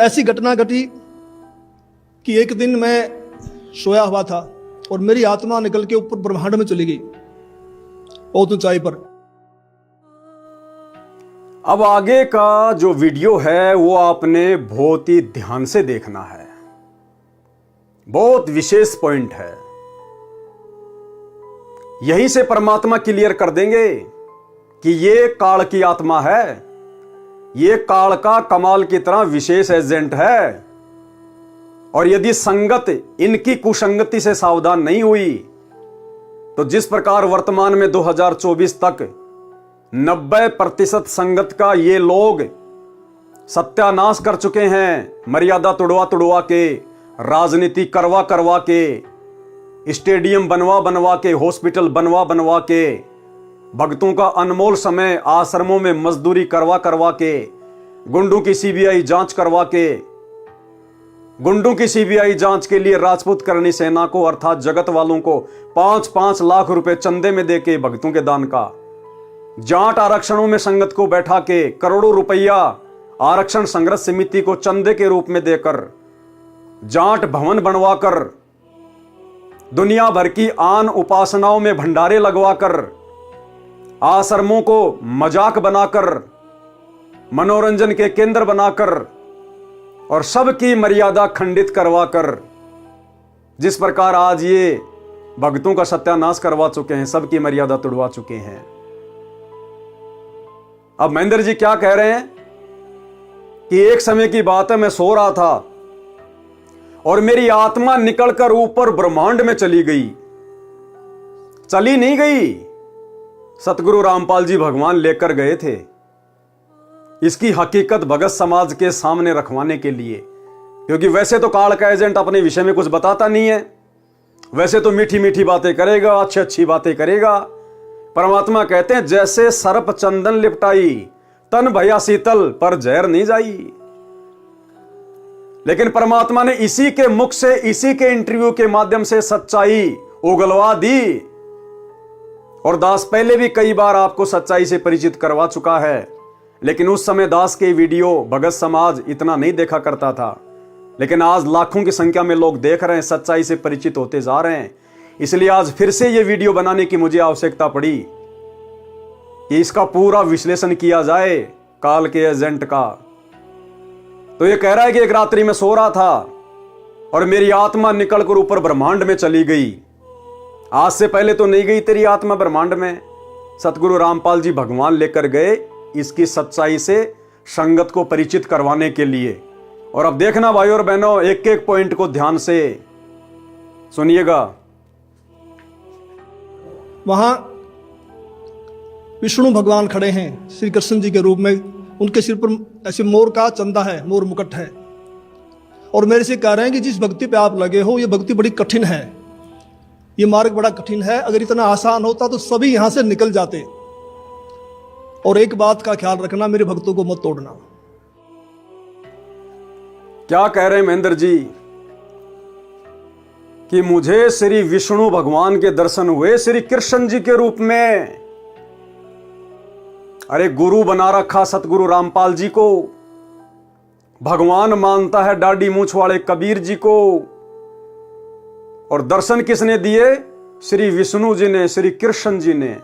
ऐसी घटना घटी कि एक दिन मैं सोया हुआ था और मेरी आत्मा निकल के ऊपर ब्रह्मांड में चली गई, बहुत ऊंचाई पर। अब आगे का जो वीडियो है वो आपने बहुत ही ध्यान से देखना है, बहुत विशेष पॉइंट है। यहीं से परमात्मा क्लियर कर देंगे कि ये काल की आत्मा है, ये काल का कमाल की तरह विशेष एजेंट है। और यदि संगत इनकी कुसंगति से सावधान नहीं हुई तो जिस प्रकार वर्तमान में 2024 तक 90% संगत का ये लोग सत्यानाश कर चुके हैं, मर्यादा तुड़वा के, राजनीति करवा के, स्टेडियम बनवा के, हॉस्पिटल बनवा के, भक्तों का अनमोल समय आश्रमों में मजदूरी करवा के, गुंडों की सीबीआई जांच करवा के, गुंडों की सीबीआई जांच के लिए राजपूत करनी सेना को अर्थात जगत वालों को 5-5 लाख रुपए चंदे में देके भक्तों के दान का, जाट आरक्षणों में संगत को बैठा के करोड़ों रुपया आरक्षण संघर्ष समिति को चंदे के रूप में देकर, जाट भवन बनवाकर, दुनिया भर की आन उपासनाओं में भंडारे लगवाकर, आश्रमों को मजाक बनाकर, मनोरंजन के केंद्र बनाकर और सबकी मर्यादा खंडित करवाकर, जिस प्रकार आज ये भक्तों का सत्यानाश करवा चुके हैं, सबकी मर्यादा तोड़वा चुके हैं। अब महेंद्र जी क्या कह रहे हैं कि एक समय की बात है, मैं सो रहा था और मेरी आत्मा निकलकर ऊपर ब्रह्मांड में चली गई। चली नहीं गई, सतगुरु रामपाल जी भगवान लेकर गए थे इसकी हकीकत भगत समाज के सामने रखवाने के लिए, क्योंकि वैसे तो काल का एजेंट अपने विषय में कुछ बताता नहीं है, वैसे तो मीठी मीठी बातें करेगा, अच्छी बातें करेगा। परमात्मा कहते हैं जैसे सर्प चंदन लिपटाई तन भया शीतल पर जहर नहीं जाई। लेकिन परमात्मा ने इसी के मुख से, इसी के इंटरव्यू के माध्यम से सच्चाई उगलवा दी। और दास पहले भी कई बार आपको सच्चाई से परिचित करवा चुका है, लेकिन उस समय दास के वीडियो भगत समाज इतना नहीं देखा करता था। लेकिन आज लाखों की संख्या में लोग देख रहे हैं, सच्चाई से परिचित होते जा रहे हैं। इसलिए आज फिर से ये वीडियो बनाने की मुझे आवश्यकता पड़ी कि इसका पूरा विश्लेषण किया जाए काल के एजेंट का। तो ये कह रहा है कि एक रात्रि में सो रहा था और मेरी आत्मा निकलकर ऊपर ब्रह्मांड में चली गई। आज से पहले तो नहीं गई तेरी आत्मा ब्रह्मांड में, सतगुरु रामपाल जी भगवान लेकर गए इसकी सच्चाई से संगत को परिचित करवाने के लिए। और अब देखना भाई और बहनों, एक एक पॉइंट को ध्यान से सुनिएगा। वहां विष्णु भगवान खड़े हैं श्री कृष्ण जी के रूप में, उनके सिर पर ऐसे मोर का चंदा है, मोर मुकुट है, और मेरे से कह रहे हैं कि जिस भक्ति पे आप लगे हो ये भक्ति बड़ी कठिन है, ये मार्ग बड़ा कठिन है, अगर इतना आसान होता तो सभी यहां से निकल जाते। और एक बात का ख्याल रखना, मेरे भक्तों को मत तोड़ना। क्या कह रहे हैं महेंद्र जी कि मुझे श्री विष्णु भगवान के दर्शन हुए श्री कृष्ण जी के रूप में। अरे गुरु बना रखा सतगुरु रामपाल जी को, भगवान मानता है दाढ़ी मूंछ वाले कबीर जी को, और दर्शन किसने दिए? श्री विष्णु जी ने, श्री कृष्ण जी ने।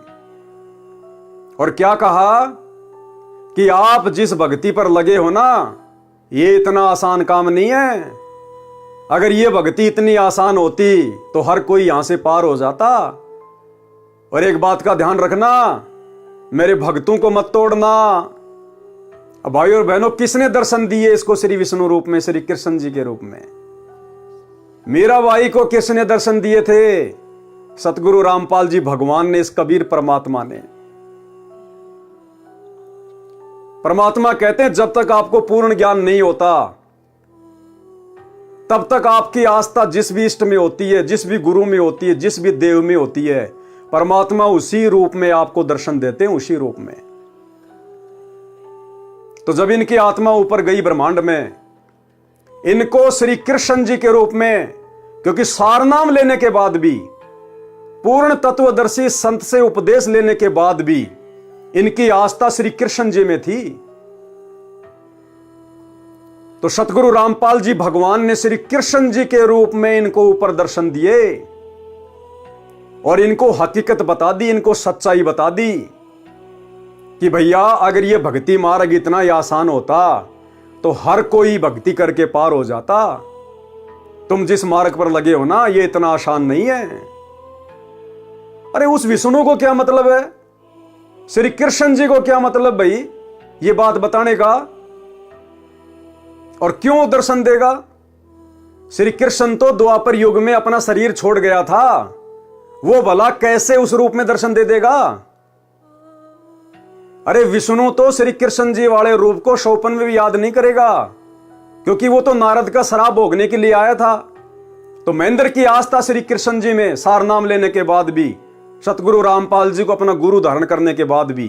और क्या कहा कि आप जिस भक्ति पर लगे हो ना, ये इतना आसान काम नहीं है। अगर ये भक्ति इतनी आसान होती तो हर कोई यहां से पार हो जाता। और एक बात का ध्यान रखना, मेरे भक्तों को मत तोड़ना। अब भाई और बहनों, किसने दर्शन दिए इसको श्री विष्णु रूप में, श्री कृष्ण जी के रूप में? मीरा बाई को किसने दर्शन दिए थे? सतगुरु रामपाल जी भगवान ने, इस कबीर परमात्मा ने। परमात्मा कहते हैं जब तक आपको पूर्ण ज्ञान नहीं होता तब तक आपकी आस्था जिस भी इष्ट में होती है, जिस भी गुरु में होती है, जिस भी देव में होती है, परमात्मा उसी रूप में आपको दर्शन देते हैं, उसी रूप में। तो जब इनकी आत्मा ऊपर गई ब्रह्मांड में, इनको श्री कृष्ण जी के रूप में, क्योंकि सारनाम लेने के बाद भी, पूर्ण तत्वदर्शी संत से उपदेश लेने के बाद भी इनकी आस्था श्री कृष्ण जी में थी। तो सतगुरु रामपाल जी भगवान ने श्री कृष्ण जी के रूप में इनको ऊपर दर्शन दिए और इनको हकीकत बता दी, इनको सच्चाई बता दी कि भैया अगर ये भक्ति मार्ग इतना ही आसान होता तो हर कोई भक्ति करके पार हो जाता। तुम जिस मार्ग पर लगे हो ना, ये इतना आसान नहीं है। अरे उस विष्णु को क्या मतलब है, श्री कृष्ण जी को क्या मतलब भाई ये बात बताने का, और क्यों दर्शन देगा? श्री कृष्ण तो द्वापर युग में अपना शरीर छोड़ गया था, वो भला कैसे उस रूप में दर्शन दे देगा? अरे विष्णु तो श्री कृष्ण जी वाले रूप को शोपन में भी याद नहीं करेगा, क्योंकि वो तो नारद का शराब भोगने के लिए आया था। तो महेंद्र की आस्था श्री कृष्ण जी में, सार नाम लेने के बाद भी, सतगुरु रामपाल जी को अपना गुरु धारण करने के बाद भी।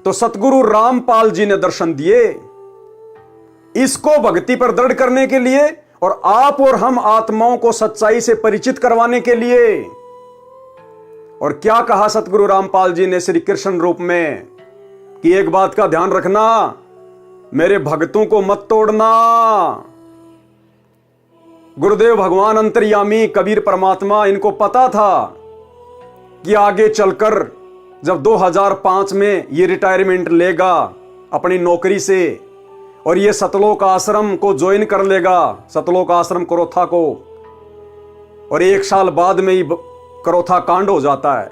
तो सतगुरु रामपाल जी ने दर्शन दिए इसको भक्ति पर दृढ़ करने के लिए और आप और हम आत्माओं को सच्चाई से परिचित करवाने के लिए। और क्या कहा सतगुरु रामपाल जी ने श्री कृष्ण रूप में कि एक बात का ध्यान रखना, मेरे भक्तों को मत तोड़ना। गुरुदेव भगवान अंतर्यामी कबीर परमात्मा, इनको पता था कि आगे चलकर जब 2005 में ये रिटायरमेंट लेगा अपनी नौकरी से और ये सतलोक आश्रम को ज्वाइन कर लेगा, सतलोक आश्रम करोथा को, और 1 साल बाद में ही करोथा कांड हो जाता है।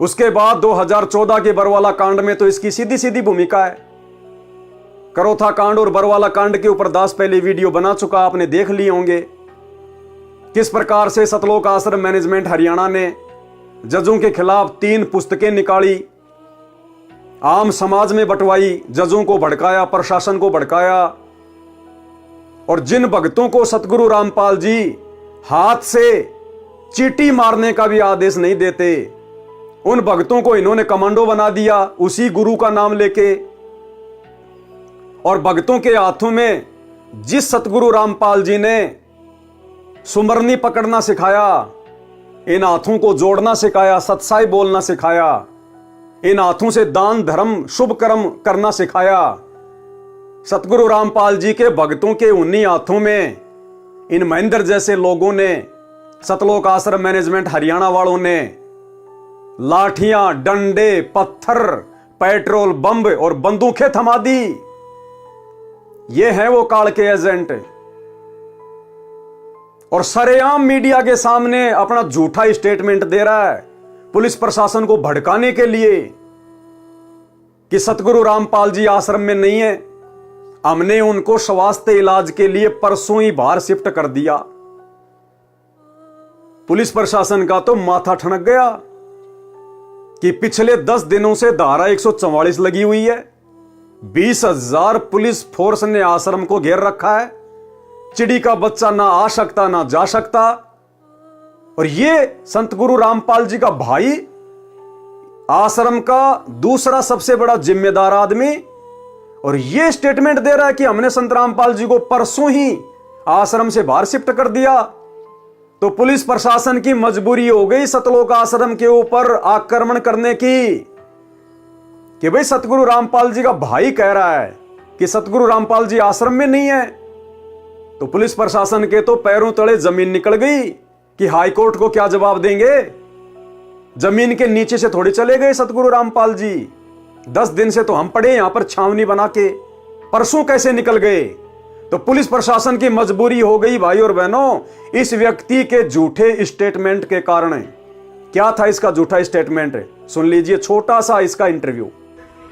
उसके बाद 2014 के बरवाला कांड में तो इसकी सीधी सीधी भूमिका है। करोथा कांड और बरवाला कांड के ऊपर 10 पहले वीडियो बना चुका, आपने देख लिए होंगे किस प्रकार से सतलोक आश्रम मैनेजमेंट हरियाणा ने जजों के खिलाफ 3 पुस्तकें निकाली, आम समाज में बंटवाई, जजों को भड़काया, प्रशासन को भड़काया। और जिन भक्तों को सतगुरु रामपाल जी हाथ से चीटी मारने का भी आदेश नहीं देते, उन भक्तों को इन्होंने कमांडो बना दिया उसी गुरु का नाम लेके। और भक्तों के हाथों में जिस सतगुरु रामपाल जी ने सुमरनी पकड़ना सिखाया, इन हाथों को जोड़ना सिखाया, सत्साई बोलना सिखाया, इन हाथों से दान धर्म शुभ कर्म करना सिखाया, सतगुरु रामपाल जी के भक्तों के उन्हीं हाथों में इन महेंद्र जैसे लोगों ने, सतलोक आश्रम मैनेजमेंट हरियाणा वालों ने लाठियां, डंडे, पत्थर, पेट्रोल बम और बंदूकें थमा दी। ये हैं वो काल के एजेंट। और सरेआम मीडिया के सामने अपना झूठा स्टेटमेंट दे रहा है पुलिस प्रशासन को भड़काने के लिए कि सतगुरु रामपाल जी आश्रम में नहीं है, हमने उनको स्वास्थ्य इलाज के लिए परसों ही बाहर शिफ्ट कर दिया। पुलिस प्रशासन का तो माथा ठनक गया कि पिछले 10 दिनों से धारा 144 लगी हुई है, 20,000 पुलिस फोर्स ने आश्रम को घेर रखा है, चिड़ी का बच्चा ना आ सकता ना जा सकता। और ये संत गुरु रामपाल जी का भाई, आश्रम का दूसरा सबसे बड़ा जिम्मेदार आदमी, और ये स्टेटमेंट दे रहा है कि हमने संत रामपाल जी को परसों ही आश्रम से बाहर शिफ्ट कर दिया। तो पुलिस प्रशासन की मजबूरी हो गई सतलोक आश्रम के ऊपर आक्रमण करने की कि भाई सतगुरु रामपाल जी का भाई कह रहा है कि सतगुरु रामपाल जी आश्रम में नहीं है। तो पुलिस प्रशासन के तो पैरों तले जमीन निकल गई कि हाई कोर्ट को क्या जवाब देंगे। जमीन के नीचे से थोड़ी चले गए सतगुरु रामपाल जी। 10 दिन से तो हम पड़े यहां पर छावनी बना के, परसों कैसे निकल गए। तो पुलिस प्रशासन की मजबूरी हो गई भाई और बहनों, इस व्यक्ति के झूठे स्टेटमेंट के कारण। क्या था इसका झूठा स्टेटमेंट, सुन लीजिए छोटा सा इसका इंटरव्यू।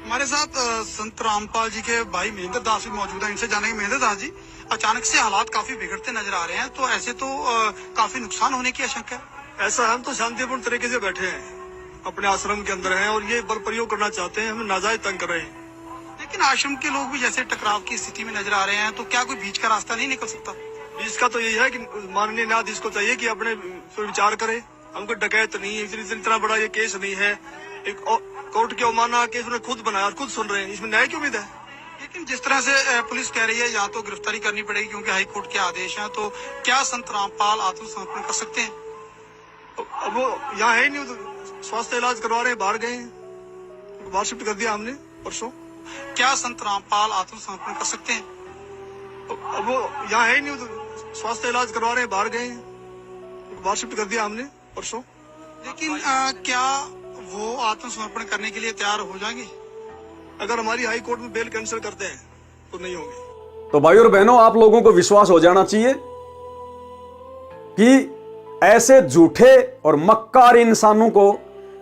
हमारे साथ संत रामपाल जी के भाई महेंद्र दास भी मौजूद है। इनसे जानेंगे महेंद्र दास जी, अचानक से हालात काफी बिगड़ते नजर आ रहे हैं, तो ऐसे तो काफी नुकसान होने की आशंका है। ऐसा हम तो शांतिपूर्ण तरीके से बैठे हैं, अपने आश्रम के अंदर हैं और ये बल प्रयोग करना चाहते हैं, हमें नाजायज तंग कर रहे हैं। लेकिन आश्रम के लोग भी जैसे टकराव की स्थिति में नजर आ रहे हैं, तो क्या कोई बीच का रास्ता नहीं निकल सकता? बीच का तो यही है कि माननीय न्यायाधीश को चाहिए कि अपने पर विचार करे। हमको डकैत नहीं है, इतना बड़ा ये केस नहीं है, एक कोर्ट के अवमानना केस उन्होंने खुद बनाया, खुद सुन रहे हैं, इसमें न्याय की उम्मीद है। लेकिन जिस तरह से पुलिस कह रही है या तो गिरफ्तारी करनी पड़ेगी क्योंकि हाई कोर्ट के आदेश हैं, तो क्या संत रामपाल आत्मसमर्पण कर सकते हैं? अब वो यहाँ है ही नहीं, तो स्वास्थ्य इलाज करवा रहे हैं, बाहर गए हैं, बाहर शिफ्ट कर दिया हमने परसों। क्या संत रामपाल आत्मसमर्पण कर सकते हैं? अब वो यहाँ है ही नहीं, वो तो स्वास्थ्य इलाज करवा रहे हैं, बाहर गए हैं, बाहर शिफ्ट कर दिया हमने परसों। लेकिन क्या वो आत्मसमर्पण करने के लिए तैयार हो जाएंगे? अगर हमारी हाई कोर्ट में बेल कैंसिल करते हैं तो नहीं होंगे। तो भाई और बहनों, आप लोगों को विश्वास हो जाना चाहिए कि ऐसे झूठे और मक्कार इंसानों को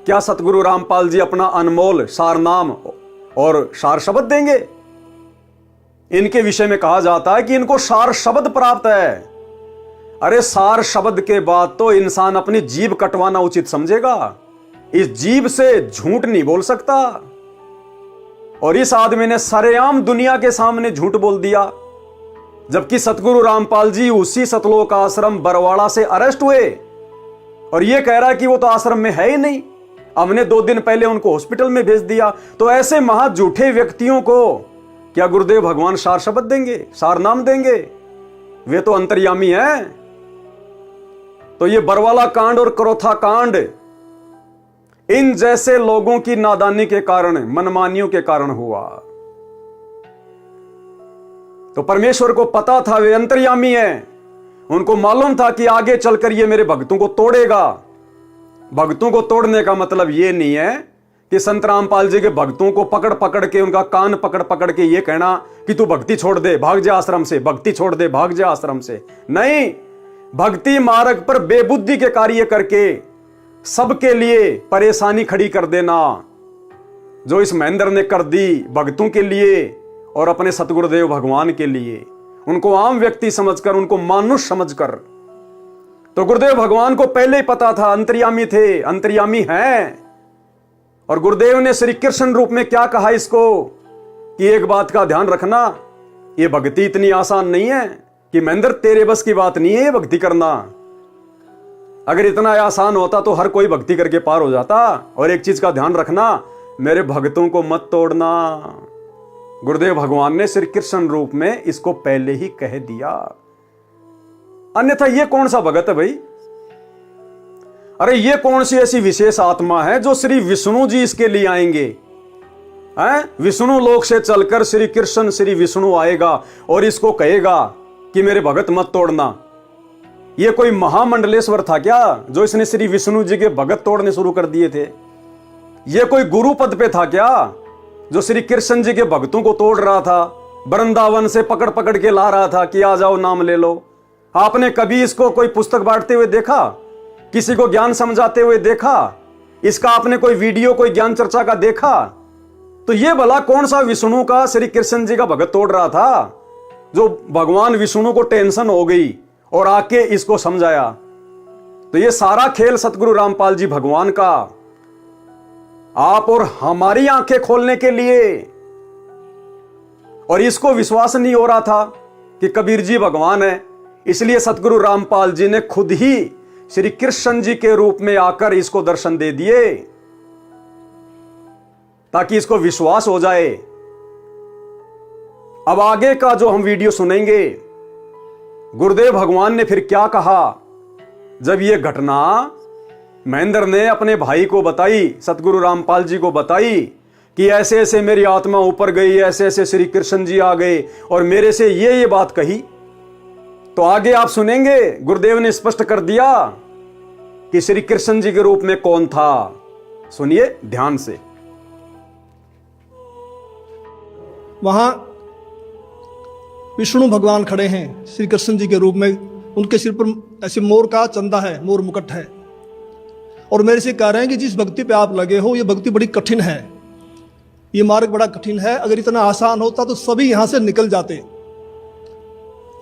क्या सतगुरु रामपाल जी अपना अनमोल सारनाम और सार शब्द देंगे? इनके विषय में कहा जाता है कि इनको सार शब्द प्राप्त है। अरे सार शब्द के बाद तो इंसान अपनी जीभ कटवाना उचित समझेगा। इस जीभ से झूठ नहीं बोल सकता, और इस आदमी ने सरेआम दुनिया के सामने झूठ बोल दिया। जबकि सतगुरु रामपाल जी उसी सतलोक आश्रम बरवाड़ा से अरेस्ट हुए, और यह कह रहा है कि वो तो आश्रम में है ही नहीं, हमने 2 दिन पहले उनको हॉस्पिटल में भेज दिया। तो ऐसे महा झूठे व्यक्तियों को क्या गुरुदेव भगवान सार शब्द देंगे, सार नाम देंगे? वे तो अंतर्यामी हैं। तो ये बरवाला कांड और करोथा कांड इन जैसे लोगों की नादानी के कारण, मनमानियों के कारण हुआ। तो परमेश्वर को पता था वे अंतर्यामी हैं। उनको मालूम था कि आगे चलकर ये मेरे भक्तों को तोड़ेगा। भक्तों को तोड़ने का मतलब ये नहीं है कि संत रामपाल जी के भक्तों को पकड़ पकड़ के, उनका कान पकड़ पकड़ के ये कहना कि तू भक्ति छोड़ दे, भाग जा आश्रम से, भक्ति छोड़ दे, भाग जा आश्रम से। नहीं, भक्ति मार्ग पर बेबुद्धि के कार्य करके सबके लिए परेशानी खड़ी कर देना, जो इस महेंद्र ने कर दी भक्तों के लिए और अपने सतगुरुदेव भगवान के लिए। उनको आम व्यक्ति समझकर, उनको मानुष समझकर। तो गुरुदेव भगवान को पहले ही पता था अंतर्यामी थे, अंतर्यामी हैं। और गुरुदेव ने श्री कृष्ण रूप में क्या कहा इसको कि एक बात का ध्यान रखना, ये भक्ति इतनी आसान नहीं है कि महेंद्र तेरे बस की बात नहीं है ये भक्ति करना। अगर इतना आसान होता तो हर कोई भक्ति करके पार हो जाता। और एक चीज का ध्यान रखना, मेरे भक्तों को मत तोड़ना। गुरुदेव भगवान ने श्री कृष्ण रूप में इसको पहले ही कह दिया। अन्यथा ये कौन सा भगत है भाई? अरे ये कौन सी ऐसी विशेष आत्मा है जो श्री विष्णु जी इसके लिए आएंगे? हैं? विष्णु लोक से चलकर श्री कृष्ण, श्री विष्णु आएगा और इसको कहेगा कि मेरे भगत मत तोड़ना। ये कोई महामंडलेश्वर था क्या जो इसने श्री विष्णु जी के भगत तोड़ने शुरू कर दिए थे? ये कोई गुरु पद पे था क्या जो श्री कृष्ण जी के भक्तों को तोड़ रहा था, वृंदावन से पकड़ पकड़ के ला रहा था कि आ जाओ नाम ले लो? आपने कभी इसको कोई पुस्तक बांटते हुए देखा? किसी को ज्ञान समझाते हुए देखा? इसका आपने कोई वीडियो, कोई ज्ञान चर्चा का देखा? तो ये भला कौन सा विष्णु का, श्री कृष्ण जी का भगत तोड़ रहा था जो भगवान विष्णु को टेंशन हो गई और आके इसको समझाया? तो ये सारा खेल सतगुरु रामपाल जी भगवान का आप और हमारी आंखें खोलने के लिए। और इसको विश्वास नहीं हो रहा था कि कबीर जी भगवान है, इसलिए सतगुरु रामपाल जी ने खुद ही श्री कृष्ण जी के रूप में आकर इसको दर्शन दे दिए ताकि इसको विश्वास हो जाए। अब आगे का जो हम वीडियो सुनेंगे, गुरुदेव भगवान ने फिर क्या कहा जब यह घटना महेंद्र ने अपने भाई को बताई, सतगुरु रामपाल जी को बताई कि ऐसे ऐसे मेरी आत्मा ऊपर गई, ऐसे ऐसे श्री कृष्ण जी आ गए और मेरे से ये बात कही। तो आगे आप सुनेंगे गुरुदेव ने स्पष्ट कर दिया कि श्री कृष्ण जी के रूप में कौन था। सुनिए ध्यान से। वहां विष्णु भगवान खड़े हैं श्री कृष्ण जी के रूप में। उनके सिर पर ऐसे मोर का चंदा है, मोर मुकुट है, और मेरे से कह रहे हैं कि जिस भक्ति पे आप लगे हो ये भक्ति बड़ी कठिन है, ये मार्ग बड़ा कठिन है। अगर इतना आसान होता तो सभी यहां से निकल जाते।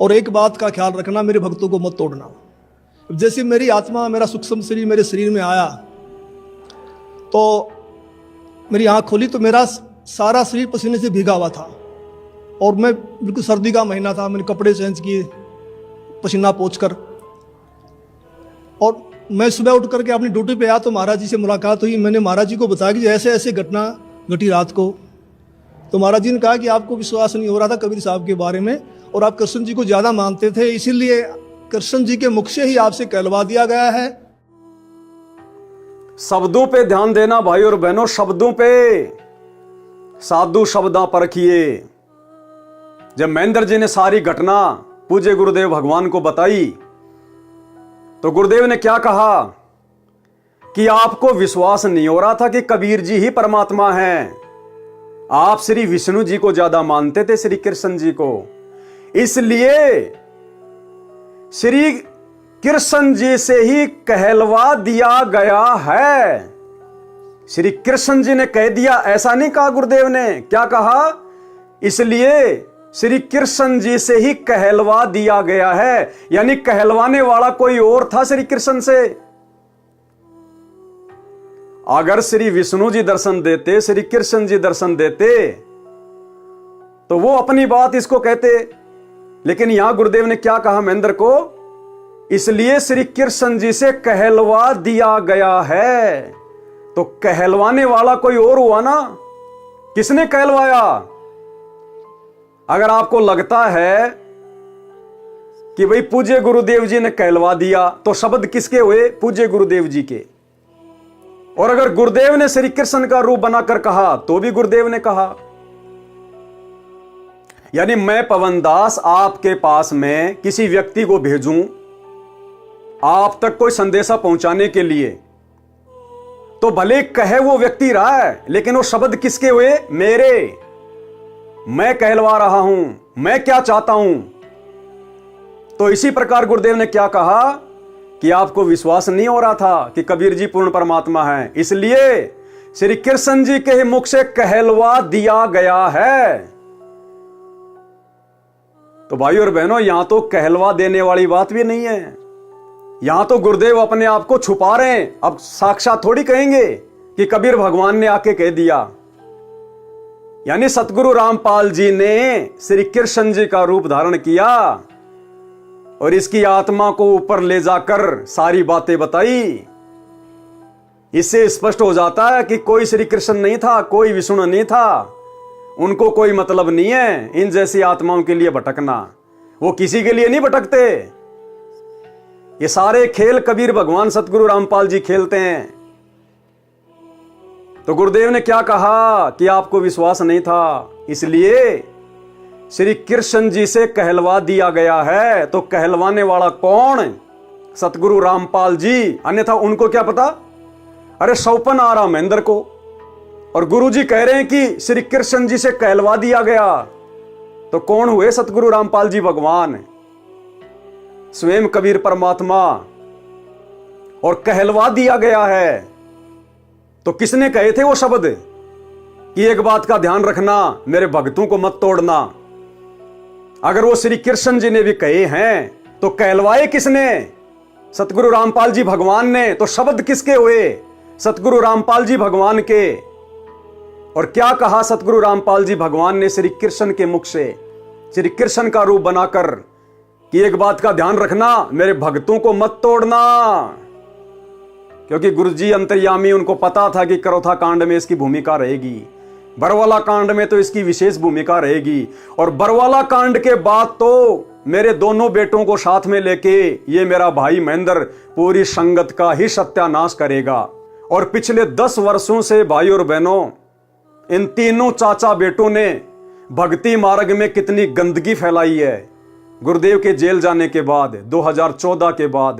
और एक बात का ख्याल रखना, मेरे भक्तों को मत तोड़ना। जैसे मेरी आत्मा, मेरा सूक्ष्म शरीर मेरे शरीर में आया तो मेरी आँख खोली तो मेरा सारा शरीर पसीने से भीगा हुआ था और मैं बिल्कुल सर्दी का महीना था। मैंने कपड़े चेंज किए पसीना पोंछकर, और मैं सुबह उठ करके अपनी ड्यूटी पे आया तो महाराज जी से मुलाकात हुई। मैंने महाराज जी को बताया कि ऐसे ऐसे घटना घटी रात को। तो महाराज जी ने कहा कि आपको विश्वास नहीं हो रहा था कबीर साहब के बारे में और आप कृष्ण जी को ज़्यादा मानते थे, इसीलिए कृष्ण जी के मुख से ही आपसे कहलवा दिया गया है। शब्दों पे ध्यान देना भाई और बहनों, शब्दों पे। साधु शब्दा परखिए। जब महेंद्र जी ने सारी घटना पूज्य गुरुदेव भगवान को बताई तो गुरुदेव ने क्या कहा कि आपको विश्वास नहीं हो रहा था कि कबीर जी ही परमात्मा हैं। आप श्री विष्णु जी को ज्यादा मानते थे, श्री कृष्ण जी को, इसलिए श्री कृष्ण जी से ही कहलवा दिया गया है। श्री कृष्ण जी ने कह दिया, ऐसा नहीं कहा गुरुदेव ने। क्या कहा? इसलिए श्री कृष्ण जी से ही कहलवा दिया गया है, यानी कहलवाने वाला कोई और था श्री कृष्ण से। अगर श्री विष्णु जी दर्शन देते, श्री कृष्ण जी दर्शन देते, तो वो अपनी बात इसको कहते। लेकिन यहां गुरुदेव ने क्या कहा महेंद्र को? इसलिए श्री कृष्ण जी से कहलवा दिया गया है। तो कहलवाने वाला कोई और हुआ ना। किसने कहलवाया? अगर आपको लगता है कि भाई पूज्य गुरुदेव जी ने कहलवा दिया, तो शब्द किसके हुए? पूज्य गुरुदेव जी के। और अगर गुरुदेव ने श्री कृष्ण का रूप बनाकर कहा तो भी गुरुदेव ने कहा। यानी मैं पवन दास आपके पास में किसी व्यक्ति को भेजूं आप तक कोई संदेशा पहुंचाने के लिए, तो भले कहे वो व्यक्ति रहा है, लेकिन वो शब्द किसके हुए? मेरे। मैं कहलवा रहा हूं, मैं क्या चाहता हूं। तो इसी प्रकार गुरुदेव ने क्या कहा कि आपको विश्वास नहीं हो रहा था कि कबीर जी पूर्ण परमात्मा है, इसलिए श्री कृष्ण जी के मुख से कहलवा दिया गया है। तो भाई और बहनों, यहां तो कहलवा देने वाली बात भी नहीं है। यहां तो गुरुदेव अपने आप को छुपा रहे हैं। अब साक्षात थोड़ी कहेंगे कि कबीर भगवान ने आके कह दिया। यानी सतगुरु रामपाल जी ने श्री कृष्ण जी का रूप धारण किया और इसकी आत्मा को ऊपर ले जाकर सारी बातें बताई। इससे स्पष्ट हो जाता है कि कोई श्री कृष्ण नहीं था, कोई विष्णु नहीं था। उनको कोई मतलब नहीं है इन जैसी आत्माओं के लिए भटकना। वो किसी के लिए नहीं भटकते। ये सारे खेल कबीर भगवान सतगुरु रामपाल जी खेलते हैं। तो गुरुदेव ने क्या कहा कि आपको विश्वास नहीं था, इसलिए श्री कृष्ण जी से कहलवा दिया गया है। तो कहलवाने वाला कौन? सतगुरु रामपाल जी। अन्यथा उनको क्या पता? अरे सौपन आ रहा महेंद्र को, और गुरु जी कह रहे हैं कि श्री कृष्ण जी से कहलवा दिया गया। तो कौन हुए? सतगुरु रामपाल जी भगवान, स्वयं कबीर परमात्मा। और कहलवा दिया गया है। तो किसने कहे थे वो शब्द कि एक बात का ध्यान रखना, मेरे भक्तों को मत तोड़ना। अगर वो श्री कृष्ण जी ने भी कहे हैं तो कहलवाए किसने? सतगुरु रामपाल जी भगवान ने। तो शब्द किसके हुए? सतगुरु रामपाल जी भगवान के। और क्या कहा सतगुरु रामपाल जी भगवान ने श्री कृष्ण के मुख से, श्री कृष्ण का रूप बनाकर, कि एक बात का ध्यान रखना, मेरे भक्तों को मत तोड़ना। क्योंकि गुरुजी अंतर्यामी, उनको पता था कि करोथा कांड में इसकी भूमिका रहेगी, बरवाला कांड में तो इसकी विशेष भूमिका रहेगी, और बरवाला कांड के बाद तो मेरे दोनों बेटों को साथ में लेके ये मेरा भाई महेंद्र पूरी संगत का ही सत्यानाश करेगा। और पिछले 10 वर्षों से भाई और बहनों, इन तीनों चाचा बेटों ने भक्ति मार्ग में कितनी गंदगी फैलाई है। गुरुदेव के जेल जाने के बाद 2014 के बाद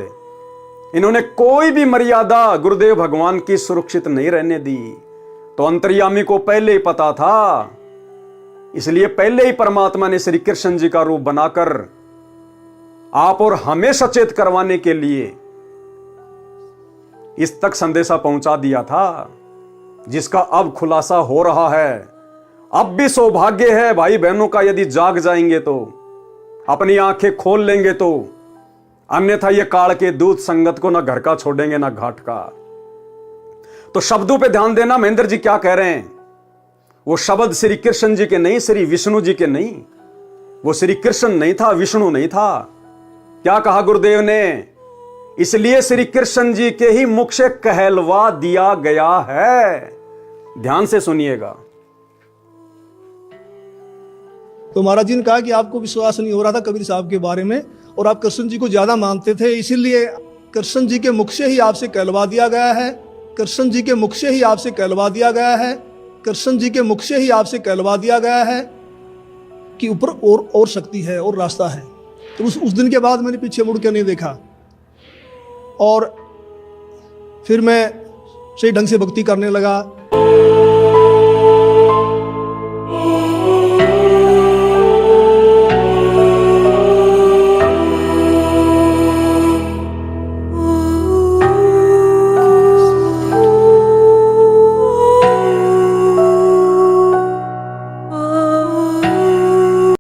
इन्होंने कोई भी मर्यादा गुरुदेव भगवान की सुरक्षित नहीं रहने दी। तो अंतर्यामी को पहले ही पता था, इसलिए पहले ही परमात्मा ने श्री कृष्ण जी का रूप बनाकर आप और हमें सचेत करवाने के लिए इस तक संदेशा पहुंचा दिया था, जिसका अब खुलासा हो रहा है। अब भी सौभाग्य है भाई बहनों का, यदि जाग जाएंगे तो, अपनी आंखें खोल लेंगे तो, अन्यथा ये काल के दूत संगत को ना घर का छोड़ेंगे ना घाट का। तो शब्दों पे ध्यान देना, महेंद्र जी क्या कह रहे हैं। वो शब्द श्री कृष्ण जी के नहीं, श्री विष्णु जी के नहीं। वो श्री कृष्ण नहीं था, विष्णु नहीं था। क्या कहा गुरुदेव ने? इसलिए श्री कृष्ण जी के ही मुख से कहलवा दिया गया है। ध्यान से सुनिएगा। तो महाराज जी ने कहा कि आपको विश्वास नहीं हो रहा था कबीर साहब के बारे में, और आप कृष्ण जी को ज्यादा मानते थे, इसीलिए कृष्ण जी के मुख से ही आपसे कहलवा दिया गया है। कृष्ण जी के मुख से ही आपसे कहलवा दिया गया है कृष्ण जी के मुख से ही आपसे कहलवा दिया गया है कि ऊपर और शक्ति है और रास्ता है। तो उस दिन के बाद मैंने पीछे मुड़ के नहीं देखा और फिर मैं सही ढंग से भक्ति करने लगा।